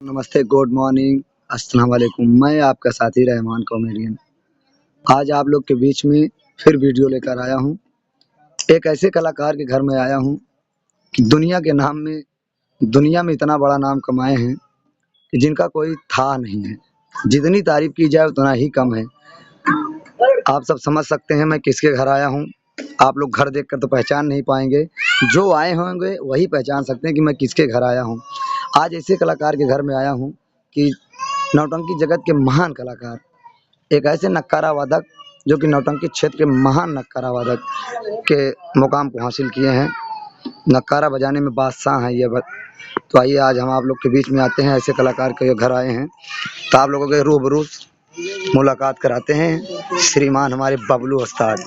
नमस्ते, good morning, अस्सलाम वालेकुम। मैं आपका साथी रहमान कॉमेडियन आज आप लोग के बीच में फिर वीडियो लेकर आया हूँ। एक ऐसे कलाकार के घर में आया हूँ कि दुनिया में इतना बड़ा नाम कमाए हैं कि जिनका कोई था नहीं है। जितनी तारीफ की जाए उतना ही कम है। आप सब समझ सकते हैं मैं किसके घर आया हूँ। आप लोग घर देखकर तो पहचान नहीं पाएंगे, जो आए होंगे वही पहचान सकते हैं कि मैं किसके घर आया हूँ। आज ऐसे कलाकार के घर में आया हूँ कि नौटंकी जगत के महान कलाकार, एक ऐसे नक्कारा वादक जो कि नौटंकी क्षेत्र के महान नक्कारा वादक के मुकाम को हासिल किए हैं। नक्कारा बजाने में बादशाह हैं ये। तो आइए आज हम आप लोग के बीच में आते हैं, ऐसे कलाकार के घर आए हैं तो आप लोगों के रूबरू मुलाकात कराते हैं श्रीमान हमारे बबलू उस्ताद।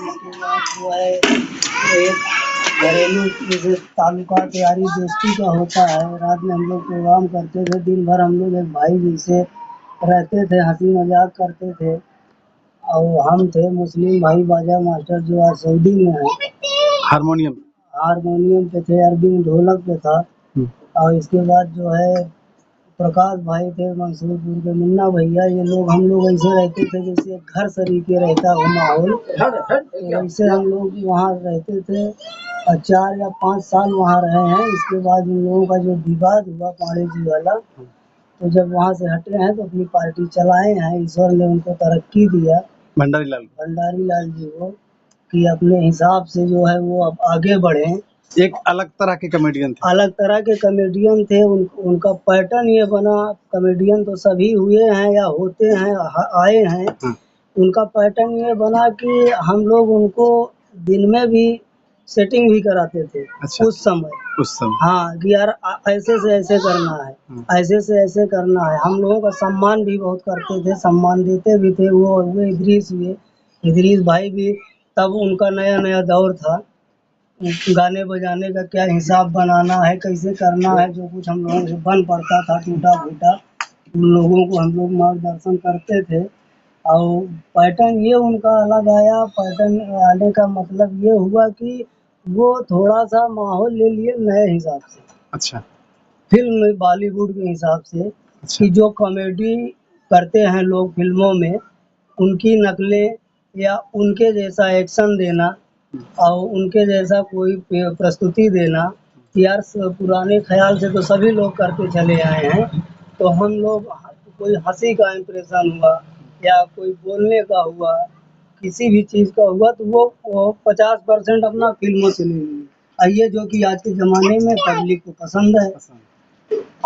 घरेलू जैसे ताल्लुका तैयारी दोस्ती का होता है। रात में हम लोग प्रोग्राम करते थे, दिन भर हम लोग एक भाई जैसे रहते थे, हंसी मजाक करते थे। और हम थे मुस्लिम भाई बाजा मास्टर जो आज सऊदी में है। हारमोनियम पे थे, अरबिंद ढोलक पे था। और इसके बाद जो है प्रकाश भाई थे मंसूरपुर के, मुन्ना भैया, ये लोग हम लोग ऐसे रहते थे जैसे घर सरीके रहता हो माहौल। तो वैसे हम लोग वहाँ रहते थे और 4 या 5 साल वहाँ रहे हैं। इसके बाद उन लोगों का जो विवाद हुआ पांडे जी वाला, तो जब वहाँ से हटे हैं तो अपनी पार्टी चलाए हैं। ईश्वर ने उनको तरक्की दिया, भंडारी लाल जी को, कि अपने हिसाब से जो है वो अब आगे बढ़े। एक अलग तरह के कॉमेडियन थे। उनका पैटर्न ये बना, कॉमेडियन तो सभी हुए हैं या होते हैं, आए हैं। उनका पैटर्न ये बना कि हम लोग उनको दिन में भी सेटिंग भी कराते थे। अच्छा। उस समय हाँ कि यार ऐसे से ऐसे करना है, ऐसे से ऐसे करना है। हम लोगों का सम्मान भी बहुत करते थे, सम्मान देते भी थे। वो इदरीस भाई भी, तब उनका नया नया दौर था। गाने बजाने का क्या हिसाब बनाना है, कैसे करना है, जो कुछ हम लोगों से बन पड़ता था टूटा फूटा, उन लोगों को हम लोग मार्गदर्शन करते थे। और पैटर्न ये उनका अलग आया। पैटर्न आने का मतलब ये हुआ कि वो थोड़ा सा माहौल ले लिए नए हिसाब से। अच्छा। फिल्म में बॉलीवुड के हिसाब से। अच्छा। कि जो कॉमेडी करते हैं लोग फिल्मों में, उनकी नकलें या उनके जैसा एक्शन देना और उनके जैसा कोई प्रस्तुति देना। यार पुराने ख्याल से तो सभी लोग करते चले आए हैं। तो हम लोग कोई हंसी का इम्प्रेशन हुआ या कोई बोलने का हुआ, किसी भी चीज़ का हुआ, तो वो 50% अपना फिल्मों से ले लिए। और ये जो कि आज के ज़माने में पब्लिक को पसंद है।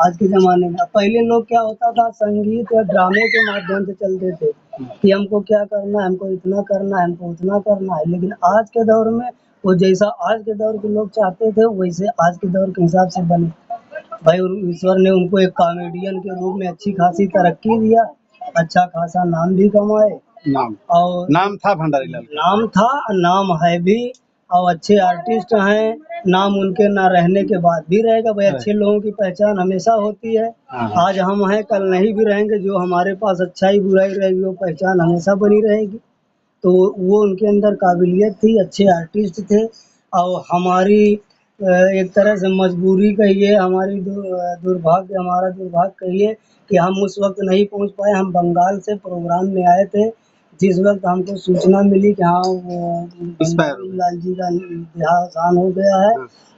आज के ज़माने में, पहले लोग क्या होता था, संगीत या ड्रामे के माध्यम से चलते थे कि हमको क्या करना है, हमको इतना करना है, हमको उतना करना है। लेकिन आज के दौर में वो जैसा आज के दौर के लोग चाहते थे वैसे आज के दौर के हिसाब से बने। भाई ईश्वर ने उनको एक कॉमेडियन के रूप में अच्छी खासी तरक्की दिया, अच्छा खासा नाम भी कमाए। और नाम था भंडारी लाल, नाम था, नाम है भी, और अच्छे आर्टिस्ट हैं। नाम उनके ना रहने के बाद भी रहेगा। भाई अच्छे लोगों की पहचान हमेशा होती है। आज हम हैं, कल नहीं भी रहेंगे। जो हमारे पास अच्छाई बुराई रहेगी वो पहचान हमेशा बनी रहेगी। तो वो उनके अंदर काबिलियत थी, अच्छे आर्टिस्ट थे। और हमारी एक तरह से मजबूरी कहिए, हमारी हमारा दुर्भाग्य कहिए कि हम उस वक्त नहीं पहुंच पाए। हम बंगाल से प्रोग्राम में आए थे। जिस वक्त हमको सूचना मिली कि हाँ भंडारी लाल जी का देहावसान हो गया है,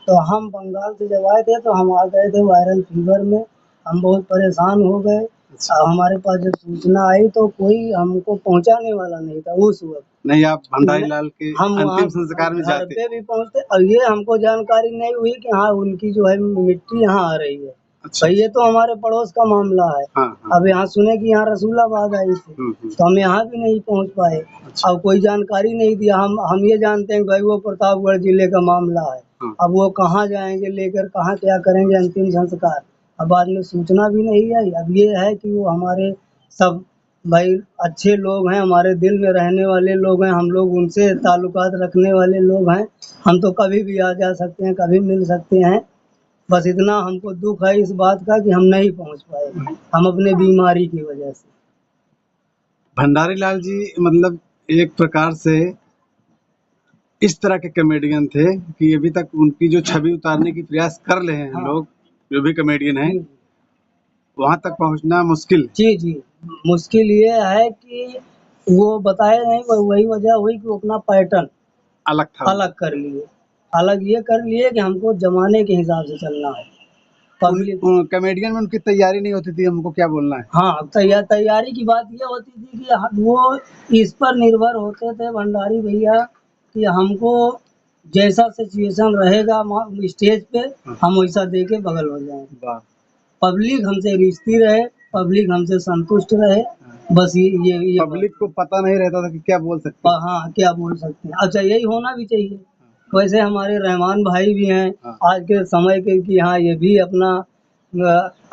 तो हम बंगाल से जब आए थे तो हम आ गए थे वायरल फीवर में। हम बहुत परेशान हो गए। हमारे पास जब सूचना आई तो कोई हमको पहुंचाने वाला नहीं था उस वक्त। नहीं, आप भंडारी लाल के हम अंतिम संस्कार में घर जाते पे भी पहुंचते और ये हमको जानकारी नहीं हुई कि हाँ उनकी जो है मिट्टी यहाँ आ रही है। अच्छा। भाई ये तो हमारे पड़ोस का मामला है। अब यहाँ सुने कि यहाँ रसूलाबाद आई थी, तो हम यहाँ भी नहीं पहुँच पाए। अच्छा। और कोई जानकारी नहीं दिया। हम ये जानते हैं भाई वो प्रतापगढ़ जिले का मामला है। अब वो कहाँ जाएंगे लेकर, कहाँ क्या करेंगे अंतिम संस्कार। अब बाद में सूचना भी नहीं आई। अब ये है कि वो हमारे सब भाई अच्छे लोग हैं, हमारे दिल में रहने वाले लोग हैं। हम लोग उनसे ताल्लुकात रखने वाले लोग हैं। हम तो कभी भी आ जा सकते हैं, कभी मिल सकते हैं। बस इतना हमको दुख है इस बात का कि हम नहीं पहुंच पाए, हम अपने बीमारी की वजह से। भंडारी लाल जी मतलब एक प्रकार से इस तरह के कॉमेडियन थे कि अभी तक उनकी जो छवि उतारने की प्रयास कर रहे हैं लोग, जो भी कॉमेडियन हैं, वहां तक पहुंचना मुश्किल। जी जी, मुश्किल ये है कि वो बताए नहीं, वही वजह हुई कि वो अपना पैटर्न अलग था। अलग कर लिए। अलग ये कर लिए कि हमको जमाने के हिसाब से चलना है। पब्लिक कॉमेडियन में उनकी तैयारी नहीं होती थी, हमको क्या बोलना है। हाँ, तैयारी की बात ये होती थी कि वो इस पर निर्भर होते थे भंडारी भैया कि हमको जैसा सिचुएशन रहेगा स्टेज पे हम वैसा दे के बगल हो जाएं। वाह। पब्लिक हमसे रिश्ती रहे, पब्लिक हमसे संतुष्ट रहे, बस ये पब्लिक को पता नहीं रहता था कि क्या बोल सकते हैं। हाँ, क्या बोल सकते हैं। अच्छा, यही होना भी चाहिए। वैसे हमारे रहमान भाई भी हैं हाँ। आज के समय के कि हाँ, ये भी अपना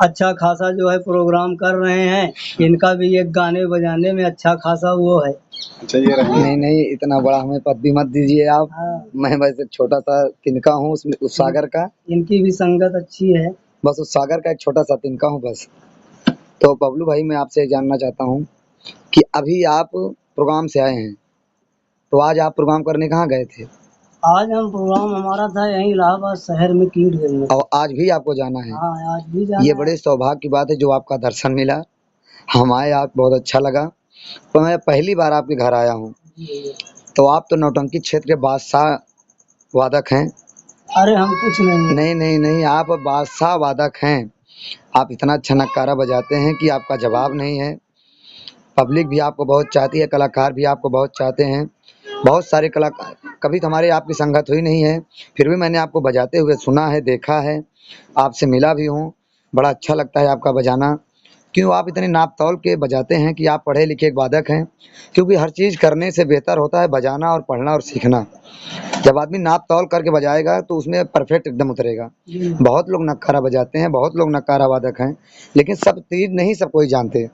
अच्छा खासा जो है प्रोग्राम कर रहे हैं। इनका भी एक गाने बजाने में अच्छा खासा वो है। अच्छा, ये रहे। नहीं नहीं, इतना बड़ा हमें पद भी मत दीजिए आप। हाँ, मैं वैसे छोटा सा तिनका हूँ उसमें, उस सागर का। इनकी भी संगत अच्छी है। बस उस सागर का एक छोटा सा तिनका हूँ बस। तो बबलू भाई, मैं आपसे जानना चाहता हूँ कि अभी आप प्रोग्राम से आए हैं, तो आज आप प्रोग्राम करने कहाँ गए थे? आज हम प्रोग्राम हमारा था यहीं इलाहाबाद शहर में कीटगंज में। और आज भी आपको जाना है? हाँ, आज भी जाना ये है। बड़े सौभाग्य की बात है जो आपका दर्शन मिला। हम आए, आप बहुत अच्छा लगा। तो मैं पहली बार आपके घर आया हूँ। जी। तो आप तो नौटंकी क्षेत्र के बादशाह वादक हैं। अरे हम कुछ नहीं। नहीं नहीं नहीं, आप बादशाह वादक हैं। आप इतना अच्छा नक्कारा बजाते हैं कि आपका जवाब नहीं है। पब्लिक भी आपको बहुत चाहती है, कलाकार भी आपको बहुत चाहते हैं। बहुत सारे कलाकार, कभी तो हमारे आपकी संगत हुई नहीं है, फिर भी मैंने आपको बजाते हुए सुना है, देखा है, आपसे मिला भी हूँ। बड़ा अच्छा लगता है आपका बजाना। क्यों आप इतने नाप तौल के बजाते हैं कि आप पढ़े लिखे एक वादक हैं। क्योंकि हर चीज़ करने से बेहतर होता है बजाना और पढ़ना और सीखना। जब आदमी नाप तौल करके बजाएगा तो उसमें परफेक्ट एकदम उतरेगा। बहुत लोग नक्कारा बजाते हैं, बहुत लोग नक्कारा वादक हैं, लेकिन सब चीज़ नहीं सब कोई जानते।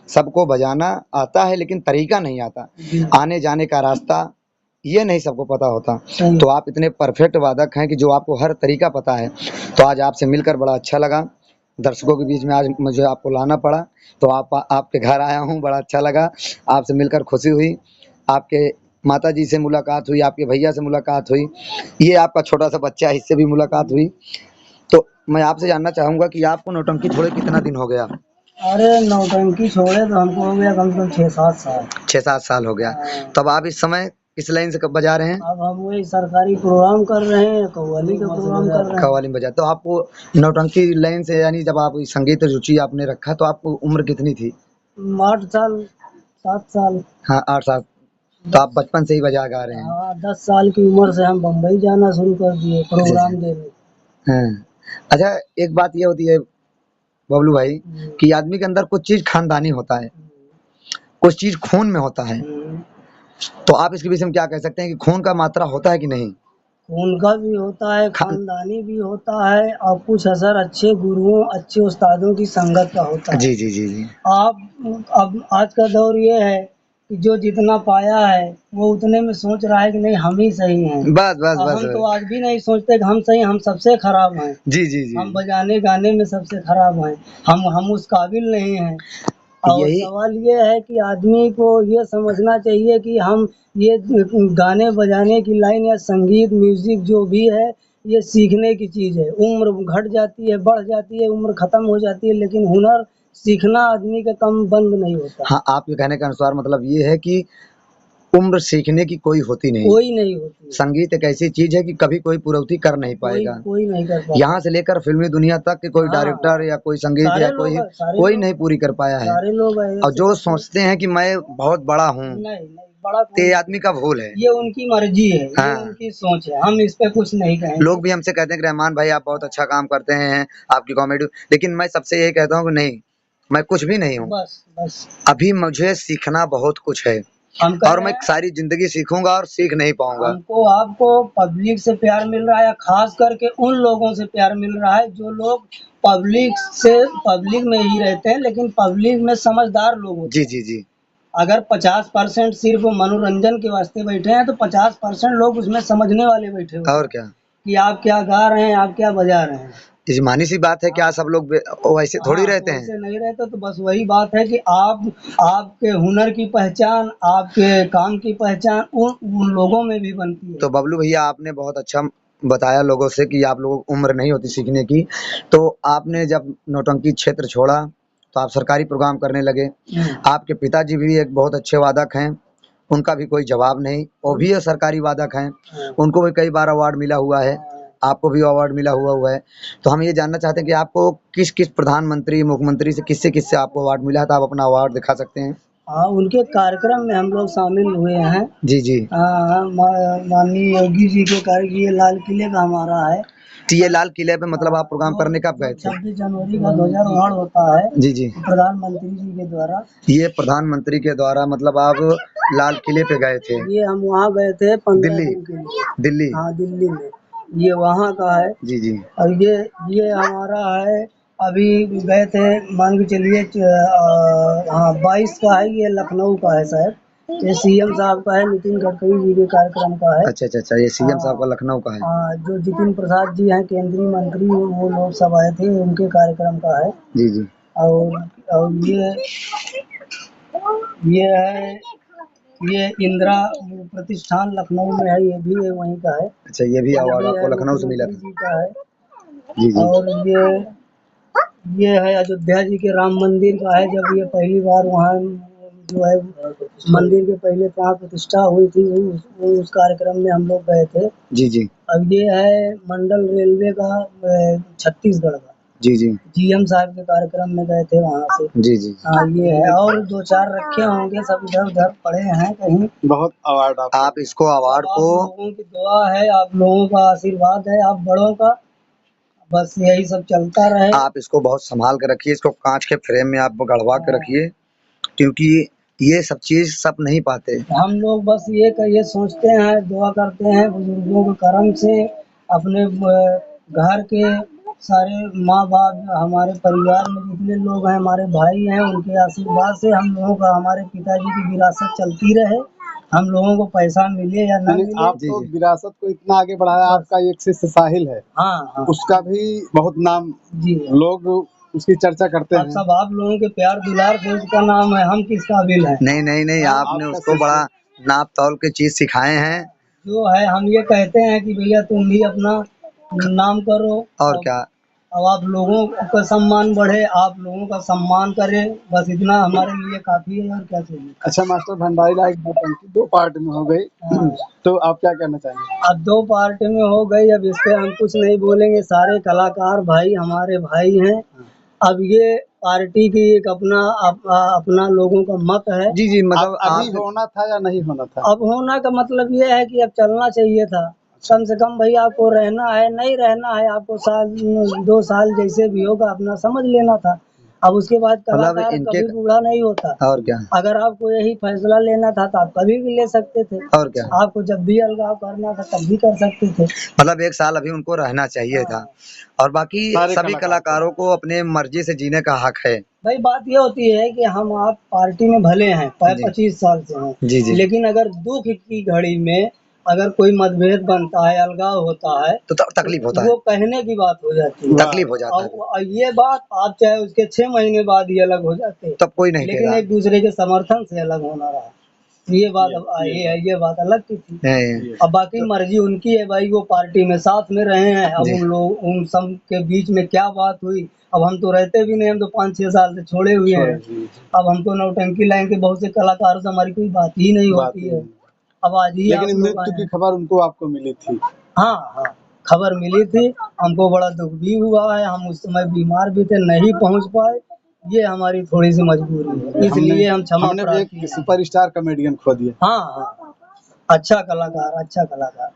सबको बजाना आता है लेकिन तरीका नहीं आता, आने जाने का रास्ता ये नहीं सबको पता होता। तो आप इतने परफेक्ट वादक हैं कि जो आपको हर तरीका पता है। तो आज आपसे मिलकर बड़ा अच्छा लगा। दर्शकों के बीच में आज मुझे आपको लाना पड़ा, तो आपके घर आया हूँ, बड़ा अच्छा लगा। आपसे मिलकर खुशी हुई। आपके माता जी से मुलाकात हुई, आपके भैया से मुलाकात हुई, ये आपका छोटा सा बच्चा है, इससे भी मुलाकात हुई। तो मैं आपसे जानना चाहूँगा कि आपको नौटंकी छोड़े कितना दिन हो गया? अरे नौटंकी छोड़े तो हमको हो गया कम से कम 6-7 साल। 6-7 साल हो गया। हाँ। तब आप इस समय किस लाइन से कब बजा रहे हैं? अब हम वही सरकारी प्रोग्राम कर रहे हैं, कव्वाली का प्रोग्राम कर रहे हैं। कव्वाली में बजा। तो आपको नौटंकी लाइन से, यानी जब आप संगीत रुचि आपने रखा तो आपको उम्र कितनी थी? 8 साल, 7 साल। हाँ, 8-7। तो आप बचपन से ही बजा गा रहे हैं? हाँ, 10 साल की उम्र से हम बम्बई जाना शुरू कर दिए प्रोग्राम देने। हाँ। अच्छा, एक बात ये होती है बबलू भाई कि आदमी के अंदर कुछ चीज खानदानी होता है, कुछ चीज खून में होता है। तो आप इसके विषय में क्या कह सकते हैं कि खून का मात्रा होता है कि नहीं? खून का भी होता है, खानदानी भी होता है, और कुछ असर अच्छे गुरुओं, अच्छे उस्तादों की संगत का होता है। जी जी जी जी। आप अब आज का दौर ये है कि जो जितना पाया है वो उतने में सोच रहा है कि नहीं हम ही सही हैं। बस बस और बस हम तो आज भी नहीं सोचते कि हम सही, हम सबसे खराब हैं। जी जी जी। हम बजाने गाने में सबसे खराब हैं। हम उस काबिल नहीं हैं। और यही सवाल ये है कि आदमी को ये समझना चाहिए कि हम ये गाने बजाने की लाइन या संगीत म्यूजिक जो भी है ये सीखने की चीज़ है। उम्र घट जाती है, बढ़ जाती है, उम्र खत्म हो जाती है, लेकिन हुनर सीखना आदमी का कम बंद नहीं होता। हाँ, आपके कहने के अनुसार मतलब ये है कि उम्र सीखने की कोई होती नहीं। कोई नहीं होती। संगीत एक ऐसी चीज है कि कभी कोई पूर्वती कर नहीं पाएगा। कोई नहीं कर पाता। यहाँ से लेकर फिल्मी दुनिया तक कि कोई हाँ, डायरेक्टर या कोई संगीत या कोई नहीं पूरी कर पाया है। सारे लोग और जो सोचते हैं कि मैं बहुत बड़ा हूँ, नहीं बड़ा तो ये आदमी का भूल है। ये उनकी मर्जी है, ये हाँ। उनकी सोच है, हम इस पे कुछ नहीं कहेंगे। लोग भी हमसे कहते हैं कि रहमान भाई आप बहुत अच्छा काम करते हैं, आपकी कॉमेडी, लेकिन मैं सबसे यही कहता हूँ कि नहीं, मैं कुछ भी नहीं हूँ। बस अभी मुझे सीखना बहुत कुछ है और मैं सारी जिंदगी सीखूंगा और सीख नहीं पाऊंगा। हमको आपको पब्लिक से प्यार मिल रहा है, खास करके उन लोगों से प्यार मिल रहा है जो लोग पब्लिक में ही रहते हैं, लेकिन पब्लिक में समझदार लोग होते जी हैं। जी जी। अगर 50% सिर्फ मनोरंजन के वास्ते बैठे हैं तो 50% लोग उसमें समझने वाले बैठे हुए और हैं क्या, कि आप क्या गा रहे हैं, आप क्या बजा रहे हैं। इजमानी सी बात है, क्या सब लोग वैसे थोड़ी रहते हैं? ऐसे नहीं रहते। तो बस वही बात है कि आप आपके हुनर की पहचान, आपके काम की पहचान उन लोगों में भी बनती है। तो बबलू भैया, आपने बहुत अच्छा बताया लोगों से कि आप लोगों को उम्र नहीं होती सीखने की। तो आपने जब नौटंकी क्षेत्र छोड़ा तो आप सरकारी प्रोग्राम करने लगे। आपके पिताजी भी एक बहुत अच्छे वादक हैं, उनका भी कोई जवाब नहीं, वो भी एक सरकारी वादक हैं, उनको भी कई बार अवार्ड मिला हुआ है, आपको भी अवार्ड मिला हुआ है। तो हम ये जानना चाहते हैं कि आपको किस किस प्रधानमंत्री, मुख्यमंत्री से किससे आपको अवार्ड मिला है, तो आप अपना अवार्ड दिखा सकते हैं। हाँ, उनके कार्यक्रम में हम लोग शामिल हुए हैं। जी जी। माननीय योगी जी के कार्य, ये लाल किले का हमारा है। तो ये लाल किले पे मतलब आप प्रोग्राम करने कब गए थे? 26 जनवरी का ध्वजारोहण होता है जी जी। प्रधानमंत्री जी के द्वारा। ये प्रधानमंत्री के द्वारा मतलब आप लाल किले पे गए थे? ये हम वहाँ गए थे 15 दिल्ली? दिन के लिए। दिल्ली? हाँ, दिल्ली में। ये वहाँ का है। जी जी। और ये हमारा है। अभी गए थे, मान के चलिए, हाँ 22 का है, ये लखनऊ का है शायद। ये सीएम साहब का है, नितिन गडकरी जी के कार्यक्रम का है। अच्छा अच्छा अच्छा, ये सीएम साहब का लखनऊ का है। जो जितिन प्रसाद जी हैं केंद्रीय मंत्री, वो लोग सब आए थे, उनके कार्यक्रम का है। जी जी। और ये है, ये इंदिरा प्रतिष्ठान लखनऊ में है, ये भी है वहीं का है। अच्छा, ये भी अवार्ड ये आपको है लखनऊ से मिला मुख्यमंत्री था? जी का है। जी जी। और ये है अयोध्या जी के राम मंदिर का है। जब ये पहली बार वहाँ जो है मंदिर के पहले प्राण प्रतिष्ठा हुई थी, उस कार्यक्रम में हम लोग गए थे। जी जी। अब ये है मंडल रेलवे का, छत्तीसगढ़ का। जी जी। जीएम साहब के कार्यक्रम में गए थे वहाँ से। जी जी। हाँ, ये है। और 2-4 रखे होंगे, सब इधर उधर पड़े हैं कहीं। बहुत अवार्ड आप इसको अवार्ड आप को, लोगों की दुआ है, आप लोगों का आशीर्वाद है, आप बड़ों का, बस यही सब चलता रहे। आप इसको बहुत संभाल कर रखिए, इसको कांच के फ्रेम में आप गड़वा के रखिए, क्योंकि ये सब चीज सब नहीं पाते। हम लोग बस ये सोचते हैं, दुआ करते हैं बुजुर्गों के कर्म से, अपने घर के सारे माँ बाप, हमारे परिवार में जितने लोग हैं, हमारे भाई हैं, उनके आशीर्वाद से हम लोगों का, हमारे पिताजी की विरासत चलती रहे। हम लोगों को पैसा मिले या ना मिले। आप तो विरासत को इतना आगे बढ़ाया। आपका एक शिष्य साहिल है, हाँ, उसका भी बहुत नाम, जी, लोग उसकी चर्चा करते हैं। सब आप लोगों के प्यार दुलार से उसका नाम है, हम किस काबिल हैं। नहीं नहीं नहीं, आपने उसको बड़ा नाप तौल के चीज सिखाए हैं। जो है, हम ये कहते हैं कि भैया तुम भी अपना नाम करो, और क्या। अब आप लोगों का सम्मान बढ़े, आप लोगों का सम्मान करें, बस इतना हमारे लिए काफी है, और क्या चाहिए। अच्छा मास्टर भंडारी लाल की टंकी 2 पार्ट में हो गई, तो आप क्या कहना चाहेंगे? अब 2 पार्ट में हो गई, अब इस पे हम कुछ नहीं बोलेंगे। सारे कलाकार भाई हमारे भाई हैं। अब ये पार्टी की एक अपना लोगों का मत है। जी जी, मतलब अभी होना था या नहीं होना था? अब होना का मतलब ये है कि अब चलना चाहिए था। कम से कम भैया, आपको रहना है, नहीं रहना है, आपको 2 साल जैसे भी होगा अपना समझ लेना था। अब उसके बाद कलाकार कभी बूढ़ा नहीं होता। और क्या। अगर आपको यही फैसला लेना था तो आप कभी भी ले सकते थे। और क्या। आपको जब भी अलगाव करना था तब भी कर सकते थे। मतलब 1 साल अभी उनको रहना चाहिए था। और बाकी सभी कलाकारों को अपने मर्जी से जीने का हक है। भाई, बात ये होती है कि हम आप पार्टी में भले हैं, 25 साल से हैं, जी जी, लेकिन अगर दुख की घड़ी में अगर कोई मतभेद बनता है, अलगाव होता है, तो तकलीफ होता है, वो कहने की बात हो जाती है, तकलीफ हो जाता है। और ये बात आप चाहे उसके 6 महीने बाद ही अलग हो जाते, तब कोई नहीं, लेकिन एक दूसरे के समर्थन से अलग होना रहा। ये बात अब आई है, ये बात अलग की थी। अब बाकी मर्जी उनकी है भाई, वो पार्टी में साथ में रहे हैं। अब उन सब के बीच में क्या बात हुई, अब हम तो रहते भी नहीं, हम तो 5-6 साल से छोड़े हुए हैं। अब हमको नौटंकी लाइन के बहुत से कलाकारों से हमारी कोई बात ही नहीं होती है। अब आज ही लेकिन मृत्यु की खबर उनको आपको मिली थी? हाँ, खबर मिली थी, हमको बड़ा दुख भी हुआ है। हम उस समय बीमार भी थे, नहीं पहुंच पाए, ये हमारी थोड़ी सी मजबूरी है, इसलिए हम क्षमा प्रार्थी हैं। एक सुपरस्टार कॉमेडियन खो दिया। हाँ, अच्छा कलाकार।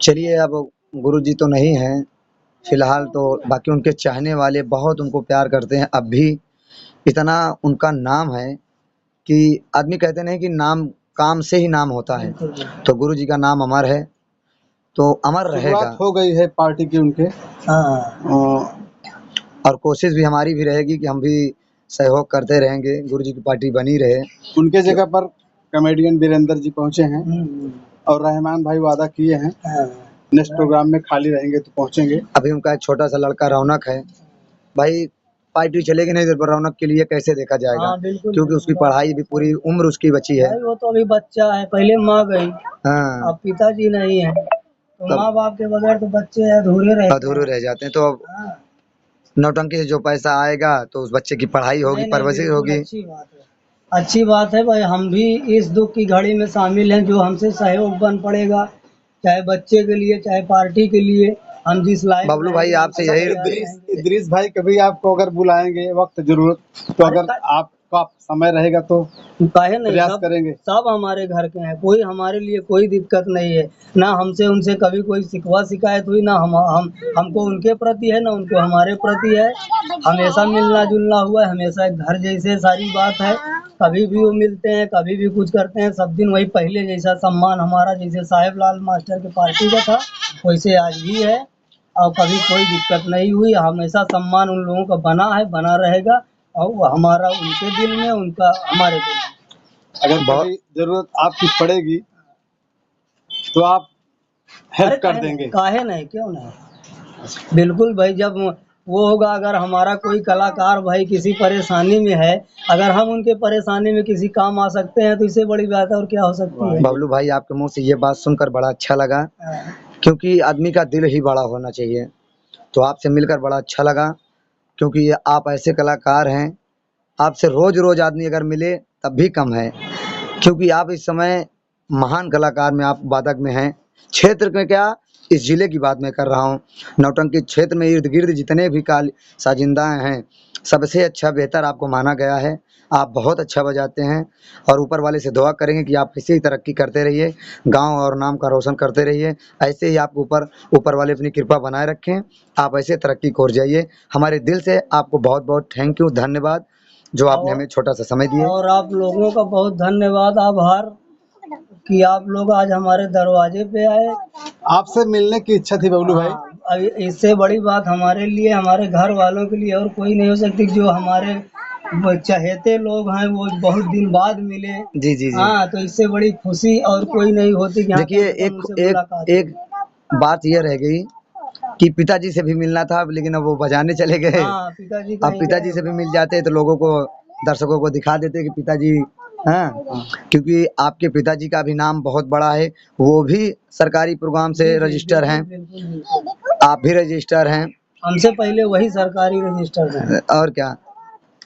चलिए, अब गुरुजी तो नहीं हैं फिलहाल, तो बाकी उनके चाहने वाले बहुत उनको प्यार करते हैं। अब भी इतना उनका नाम है कि आदमी कहते नहीं कि नाम काम से ही नाम होता है, तो गुरुजी का नाम अमर है, तो अमर रहेगा। हो गई है पार्टी की उनके। और कोशिश भी हमारी भी रहेगी कि हम भी सहयोग करते रहेंगे, गुरुजी की पार्टी बनी रहे। उनके जगह पर कॉमेडियन वीरेंद्र जी पहुंचे हैं, और रहमान भाई वादा किए हैं नेक्स्ट प्रोग्राम में खाली रहेंगे तो पहुंचेंगे। अभी उनका एक छोटा सा लड़का रौनक है भाई, पार्टी चलेगी नहीं तो रौनक के लिए कैसे देखा जाएगा। क्योंकि उसकी पढ़ाई भी, पूरी उम्र उसकी बची है। वो तो अभी बच्चा है, पहले माँ गई, अब पिताजी नहीं है, तो माँ बाप के बगैर तो बच्चे अधूरे रह जाते हैं। तो नौटंकी से जो पैसा आएगा तो उस बच्चे की पढ़ाई होगी, नहीं नहीं, परवरिश बिल्कुल होगी। अच्छी बात है, अच्छी बात है भाई। हम भी इस दुख की घड़ी में शामिल हैं, जो हमसे सहयोग बन पड़ेगा, चाहे बच्चे के लिए चाहे पार्टी के लिए, हम जिस लायक बबलू भाई रहेंगे हम आपसे सब यही तैयार इदरीस रहेंगे। इदरीस भाई कभी आपको अगर बुलाएंगे वक्त जरूरत, तो अगर आपका समय रहेगा तो काहे नहीं, प्रयास सब करेंगे। सब हमारे घर के हैं, कोई हमारे लिए कोई दिक्कत नहीं है। ना हमसे उनसे कभी कोई शिकवा शिकायत हुई, ना हम हमको उनके प्रति है, ना उनको हमारे प्रति है। हमेशा मिलना जुलना हुआ है, हमेशा एक घर जैसे सारी बात है। कभी भी वो मिलते हैं, कभी भी कुछ करते हैं, सब दिन वही पहले जैसा सम्मान हमारा जैसे साहेब लाल मास्टर के पार्टी का था वैसे आज भी है। और कभी कोई दिक्कत नहीं हुई, हमेशा सम्मान उन लोगों का बना है, बना रहेगा। और वो हमारा उनके दिल में, उनका हमारे दिल में। अगर बहुत कभी जरूरत आपकी पड़ेगी तो आप हेल्प कर काहे देंगे। नहीं, काहे नहीं, क्यों नहीं, बिल्कुल भाई। जब वो होगा, अगर हमारा कोई कलाकार भाई किसी परेशानी में है, अगर हम उनके परेशानी में किसी काम आ सकते हैं तो इससे बड़ी बात और क्या हो सकती है। बबलू भाई आपके मुंह से ये बात सुनकर बड़ा अच्छा लगा, हाँ, क्योंकि आदमी का दिल ही बड़ा होना चाहिए। तो आपसे मिलकर बड़ा अच्छा लगा, क्योंकि ये आप ऐसे कलाकार हैं, आपसे रोज रोज आदमी अगर मिले तब भी कम है, क्योंकि आप इस समय महान कलाकार में आप वादक में हैं। क्षेत्र में क्या, इस जिले की बात मैं कर रहा हूँ। नौटंकी क्षेत्र में इर्द गिर्द जितने भी काल साजिंदा हैं, सबसे अच्छा बेहतर आपको माना गया है। आप बहुत अच्छा बजाते हैं, और ऊपर वाले से दुआ करेंगे कि आप ऐसे ही तरक्की करते रहिए, गांव और नाम का रोशन करते रहिए। ऐसे ही आपको ऊपर वाले अपनी कृपा बनाए रखें, आप ऐसे तरक्की को जाइए। हमारे दिल से आपको बहुत बहुत थैंक यू, धन्यवाद, जो आपने हमें छोटा सा समय दिए। और आप लोगों का बहुत धन्यवाद, आभार कि आप लोग आज हमारे दरवाजे पे आए। आपसे मिलने की इच्छा थी बबलू भाई। हाँ, अभी इससे बड़ी बात हमारे लिए, हमारे घर वालों के लिए और कोई नहीं हो सकती। जो हमारे वो चहेते लोग हैं, वो बहुत दिन बाद मिले। जी जी जी। हाँ, तो इससे बड़ी खुशी और कोई नहीं होती कि हाँ देखिए, कम से कम एक उनसे एक मुलाकात एक बात यह रह गई कि पिताजी से भी मिलना था, लेकिन अब वो बजाने चले गए। हाँ, पिताजी अब कहीं पिताजी से भी मिल जाते तो लोगों को, दर्शकों को दिखा देते कि पिताजी, हाँ, क्योंकि आपके पिताजी का भी नाम बहुत बड़ा है, वो भी सरकारी प्रोग्राम से रजिस्टर हैं, आप भी रजिस्टर हैं, हमसे पहले वही सरकारी रजिस्टर है। और क्या।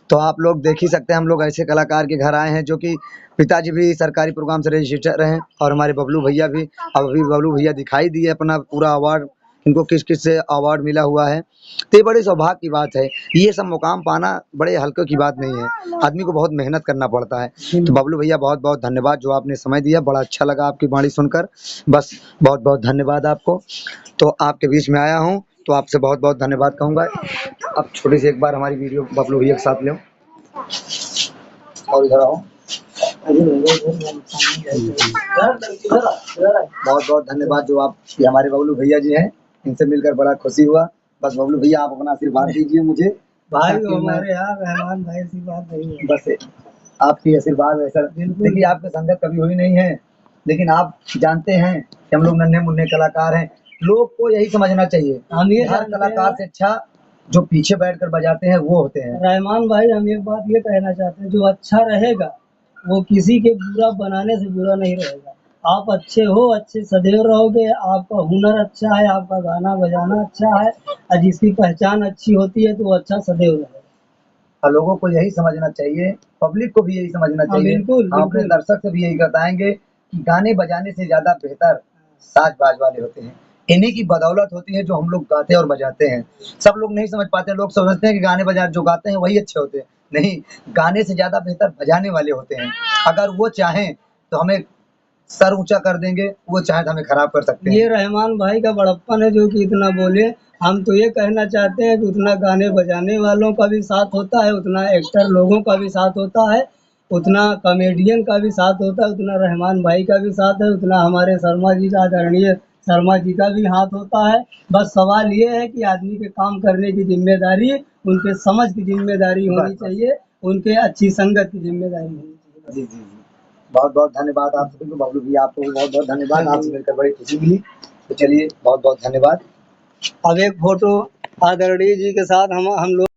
तो आप लोग देख ही सकते हैं, हम लोग ऐसे कलाकार के घर आए हैं जो कि पिताजी भी सरकारी प्रोग्राम से रजिस्टर हैं, और हमारे बबलू भैया भी। अब अभी बबलू भैया दिखाई दिए अपना पूरा अवार्ड, इनको किस किस से अवार्ड मिला हुआ है। तो ये बड़े सौभाग्य की बात है, ये सब मुकाम पाना बड़े हल्के की बात नहीं है, आदमी को बहुत मेहनत करना पड़ता है। तो बबलू भैया बहुत बहुत धन्यवाद, जो आपने समय दिया, बड़ा अच्छा लगा आपकी वाणी सुनकर, बस बहुत बहुत धन्यवाद आपको। तो आपके बीच में आया हूँ, तो आपसे बहुत बहुत धन्यवाद कहूँगा। अब छोटी सी एक बार हमारी वीडियो बबलू भैया के साथ लो, और इधर आओ। बहुत बहुत धन्यवाद, जो आप, ये हमारे बबलू भैया जी हैं, इनसे मिलकर बड़ा खुशी हुआ। बस बबलू भैया आप अपना आशीर्वाद दीजिए मुझे, भाई ताकि मैं, हमारे यहाँ रहमान भाई ऐसी बात नहीं है। बस आपकी आशीर्वाद है सर। देखिए, आपकी संगत कभी हुई नहीं है, लेकिन आप जानते हैं कि हम लोग नन्हे मुन्ने कलाकार हैं। लोग को यही समझना चाहिए, हम ये हर कलाकार से अच्छा जो पीछे बैठकर बजाते हैं वो होते हैं। रहमान भाई, हम एक बात ये कहना चाहते हैं, जो अच्छा रहेगा वो किसी के बुरा बनाने से बुरा नहीं रहेगा। आप अच्छे हो, अच्छे सदैव रहोगे, आपका हुनर अच्छा है, आपका गाना बजाना अच्छा है, और जिसकी पहचान अच्छी होती है तो वो अच्छा सदैव रहेगा। और लोगों को यही समझना चाहिए, पब्लिक को भी यही समझना हाँ, चाहिए। बिल्कुल, हम अपने बिल्कुल। दर्शक से भी यही बताएंगे कि गाने बजाने से ज्यादा बेहतर साज बाज वाले होते हैं, इन्हीं की बदौलत होती है जो हम लोग गाते और बजाते हैं। सब लोग नहीं समझ पाते, लोग समझते हैं कि गाने बजा जो गाते हैं वही अच्छे होते हैं। नहीं, गाने से ज्यादा बेहतर बजाने वाले होते हैं। अगर वो चाहें तो हमें सर ऊंचा कर देंगे, वो चाहे तो हमें खराब कर सकते हैं। ये रहमान भाई का बड़प्पन है जो कि इतना बोले। हम तो ये कहना चाहते हैं कि उतना गाने बजाने वालों का भी साथ होता है, उतना एक्टर लोगों का भी साथ होता है, उतना कॉमेडियन का भी साथ होता है, उतना रहमान भाई का भी साथ है, उतना हमारे शर्मा जी का, आदरणीय शर्मा जी का भी हाथ होता है। बस सवाल ये है कि आदमी के काम करने की जिम्मेदारी, उनके समझ की जिम्मेदारी होनी चाहिए, उनके अच्छी संगत की जिम्मेदारी होनी चाहिए। जी जी जी, बहुत बहुत धन्यवाद आप सभी को। बबलू भैया आपको भी बहुत बहुत धन्यवाद, आपसे मिलकर बड़ी खुशी मिली। तो चलिए, बहुत बहुत धन्यवाद। अब एक फोटो आदरणीय जी के साथ हम लोग